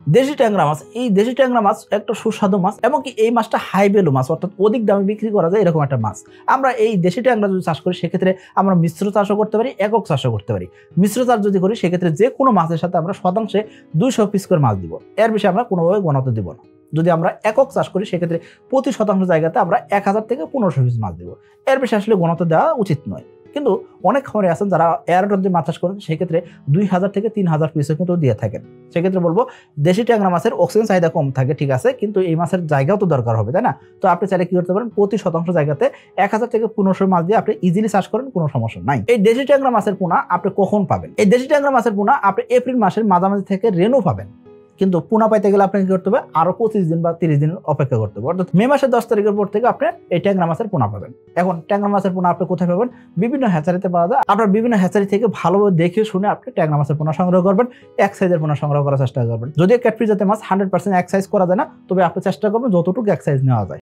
দেশি ট্যাংরা মাছ, এই দেশি ট্যাংরা মাছ একটা সুস্বাদু মাছ, এমনকি এই মাছটা হাই ভ্যালু মাছ, অর্থাৎ অধিক দামে বিক্রি করা যায় এরকম একটা মাছ। আমরা এই দেশি ট্যাংরা যদি চাষ করি সেক্ষেত্রে আমরা মিশ্র চাষও করতে পারি, একক চাষও করতে পারি। মিশ্র চাষ যদি করি সেক্ষেত্রে যে কোনো মাছের সাথে আমরা শতাংশে 200 পিস করে মাছ দিব, এর বেশি আমরা কোনোভাবে গণতে দিব না। যদি আমরা একক চাষ করি সেক্ষেত্রে প্রতি শতাংশ জায়গাতে আমরা 1000 থেকে 1500 পিস মাছ দিব, এর বেশি আসলে গণতে দেওয়া উচিত নয়। কিন্তু অনেক খামারে আছেন যারা এয়ারটন দিয়ে মাছ চাষ করেন, সেক্ষেত্রে 2000 থেকে 3000 পিসও কিন্তু দিয়ে থাকেন। সেক্ষেত্রে বলবো দেশি ট্যাংরা মাছের অক্সিজেন চাহিদা কম থাকে, ঠিক আছে, কিন্তু এই মাছের জায়গাও তো দরকার হবে, তাই না? তো আপনি চাইলে কি করতে পারেন, প্রতি শতাংশ জায়গাতে 1000 থেকে 1500 মাছ দিয়ে আপনি ইজিলি চাষ করেন, কোনো সমস্যা নাই। এই দেশি ট্যাংরা মাছের পোনা আপনি কখন পাবেন? এই দেশি ট্যাংরা মাছের পোনা আপনি এপ্রিল মাসের মাঝামাঝি থেকে রেনু পাবেন, কিন্তু পোনা পাইতে গেলে আপনাকে কি করতে হবে, আরো 25 দিন বা 30 দিন অপেক্ষা করতে হবে। অর্থাৎ মে মাসের 10 তারিখের পর থেকে আপনি এই ট্যাংরা মাছের পোনা পাবেন। এখন ট্যাংরা মাছের পোনা আপনি কোথায় পাবেন? বিভিন্ন হ্যাচারিতে পাওয়া যায়। আপনার বিভিন্ন হ্যাচারি থেকে ভালোভাবে দেখে শুনে আপনি ট্যাংরা মাছের পোনা সংগ্রহ করবেন, এক সাইজের পোনা সংগ্রহ করার চেষ্টা করবেন। যদিও ক্যাটফিশ জাতের মাছ 100% এক সাইজ করা যায় না, তবে আপনি চেষ্টা করবেন যতটুকু এক সাইজ নেওয়া যায়।